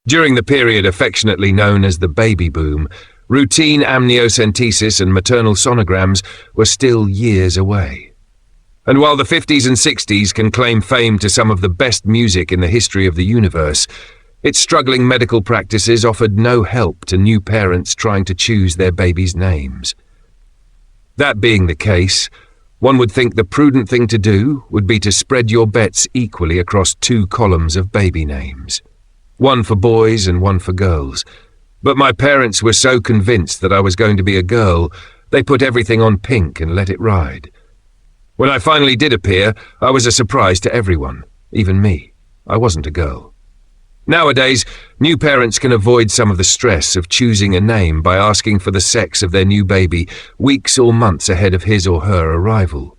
During the period affectionately known as the baby boom, routine amniocentesis and maternal sonograms were still years away. And while the 50s and 60s can claim fame to some of the best music in the history of the universe, its struggling medical practices offered no help to new parents trying to choose their babies' names. That being the case, one would think the prudent thing to do would be to spread your bets equally across 2 columns of baby names. One for boys and one for girls. But my parents were so convinced that I was going to be a girl, they put everything on pink and let it ride. When I finally did appear, I was a surprise to everyone, even me. I wasn't a girl. Nowadays, new parents can avoid some of the stress of choosing a name by asking for the sex of their new baby weeks or months ahead of his or her arrival.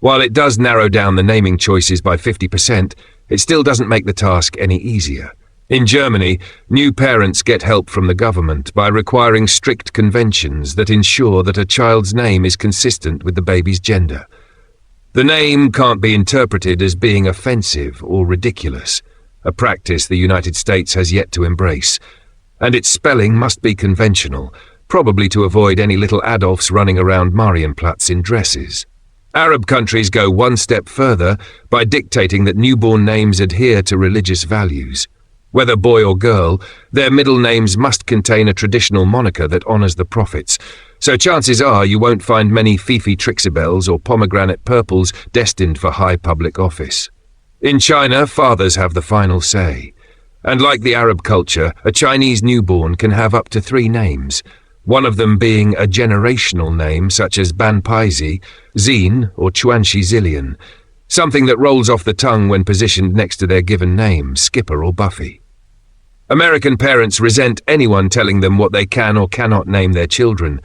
While it does narrow down the naming choices by 50%, it still doesn't make the task any easier. In Germany, new parents get help from the government by requiring strict conventions that ensure that a child's name is consistent with the baby's gender. The name can't be interpreted as being offensive or ridiculous, a practice the United States has yet to embrace, and its spelling must be conventional, probably to avoid any little Adolfs running around Marienplatz in dresses. Arab countries go one step further by dictating that newborn names adhere to religious values. Whether boy or girl, their middle names must contain a traditional moniker that honors the prophets, so chances are you won't find many Fifi Trixibels or pomegranate purples destined for high public office. In China, fathers have the final say. And like the Arab culture, a Chinese newborn can have up to 3 names, one of them being a generational name such as Ban Paizi, Xin, or Chuanxi Zillion, something that rolls off the tongue when positioned next to their given name, Skipper or Buffy. American parents resent anyone telling them what they can or cannot name their children,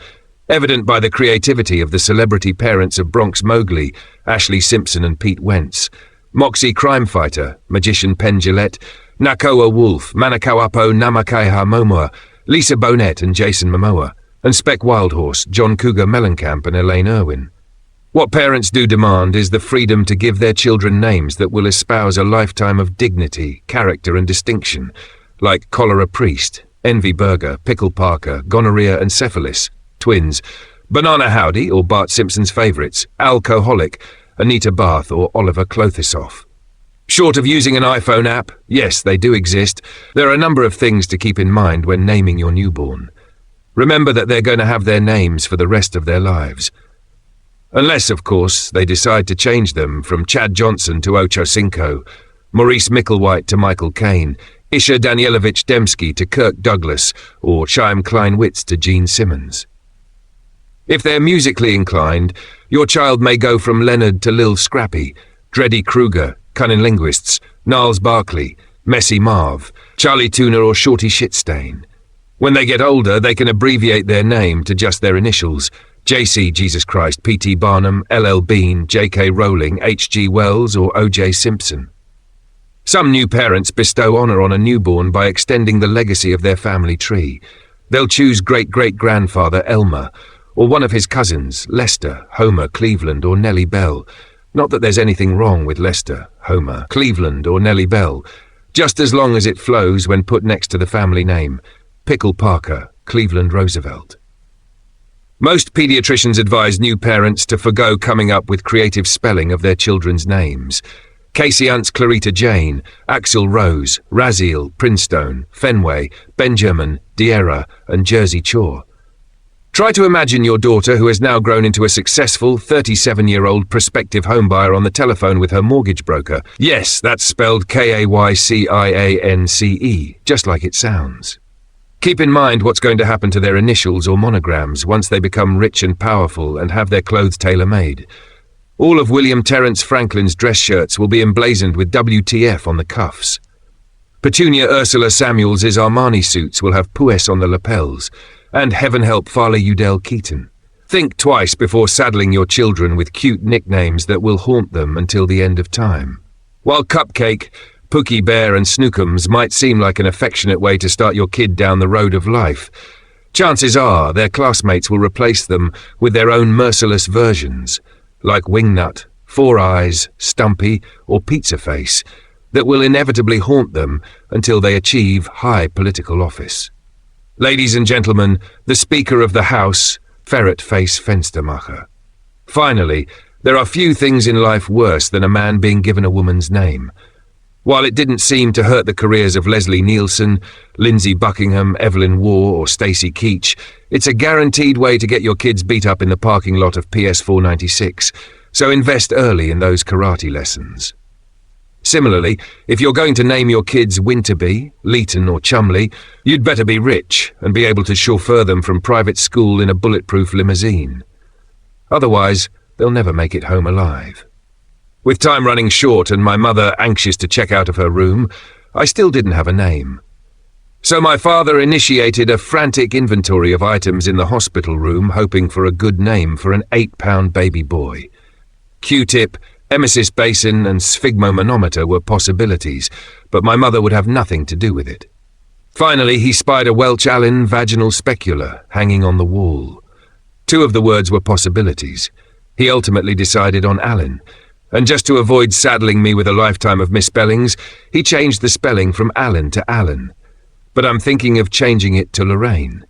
evident by the creativity of the celebrity parents of Bronx Mowgli, Ashley Simpson and Pete Wentz, Moxie Crime Fighter, Magician Penn Jillette, Nakoa Wolf, Manakauapo Namakaiha Momoa, Lisa Bonet and Jason Momoa, and Spec Wildhorse, John Cougar Mellencamp and Elaine Irwin. What parents do demand is the freedom to give their children names that will espouse a lifetime of dignity, character and distinction, like Cholera Priest, Envy Burger, Pickle Parker, Gonorrhea and Syphilis, twins, Banana Howdy or Bart Simpson's favourites, Alcoholic, Anita Bath or Oliver Clothisoff. Short of using an iPhone app, yes, they do exist, there are a number of things to keep in mind when naming your newborn. Remember that they're going to have their names for the rest of their lives. Unless, of course, they decide to change them from Chad Johnson to Ocho Cinco, Maurice Micklewhite to Michael Caine, Isha Danielovich Dembski to Kirk Douglas, or Chaim Kleinwitz to Gene Simmons. If they're musically inclined, your child may go from Leonard to Lil Scrappy, Dreddy Kruger, Cunning Linguists, Gnarls Barkley, Messy Marv, Charlie Tuna or Shorty Shitstain. When they get older, they can abbreviate their name to just their initials, JC Jesus Christ, P.T. Barnum, L.L. Bean, J.K. Rowling, H.G. Wells or O.J. Simpson. Some new parents bestow honour on a newborn by extending the legacy of their family tree. They'll choose great-great-grandfather Elmer, or one of his cousins, Lester, Homer, Cleveland, or Nellie Bell. Not that there's anything wrong with Lester, Homer, Cleveland, or Nellie Bell, just as long as it flows when put next to the family name, Pickle Parker, Cleveland Roosevelt. Most pediatricians advise new parents to forgo coming up with creative spelling of their children's names. Casey Hunt's Clarita Jane, Axel Rose, Raziel, Prinstone, Fenway, Benjamin, Diera, and Jersey Chore. Try to imagine your daughter who has now grown into a successful 37-year-old prospective homebuyer on the telephone with her mortgage broker. Yes, that's spelled Kayciance, just like it sounds. Keep in mind what's going to happen to their initials or monograms once they become rich and powerful and have their clothes tailor-made. All of William Terence Franklin's dress shirts will be emblazoned with WTF on the cuffs. Petunia Ursula Samuels's Armani suits will have Puis on the lapels, and heaven help Farley Udell Keaton. Think twice before saddling your children with cute nicknames that will haunt them until the end of time. While Cupcake, Pookie Bear and Snookums might seem like an affectionate way to start your kid down the road of life, chances are their classmates will replace them with their own merciless versions, like Wingnut, Four Eyes, Stumpy, or Pizza Face, that will inevitably haunt them until they achieve high political office. Ladies and gentlemen, the Speaker of the House, Ferret-Face Fenstermacher. Finally, there are few things in life worse than a man being given a woman's name. While it didn't seem to hurt the careers of Leslie Nielsen, Lindsay Buckingham, Evelyn Waugh or Stacey Keach, it's a guaranteed way to get your kids beat up in the parking lot of PS 496, so invest early in those karate lessons. Similarly, if you're going to name your kids Winterby, Leighton or Chumley, you'd better be rich and be able to chauffeur them from private school in a bulletproof limousine. Otherwise, they'll never make it home alive. With time running short and my mother anxious to check out of her room, I still didn't have a name. So my father initiated a frantic inventory of items in the hospital room, hoping for a good name for an 8-pound baby boy. Q-tip, emesis basin and sphygmomanometer were possibilities, but my mother would have nothing to do with it. Finally, he spied a Welch-Allyn vaginal specular hanging on the wall. 2 of the words were possibilities. He ultimately decided on Allen, and just to avoid saddling me with a lifetime of misspellings, he changed the spelling from Allen to Allen. But I'm thinking of changing it to Lorraine.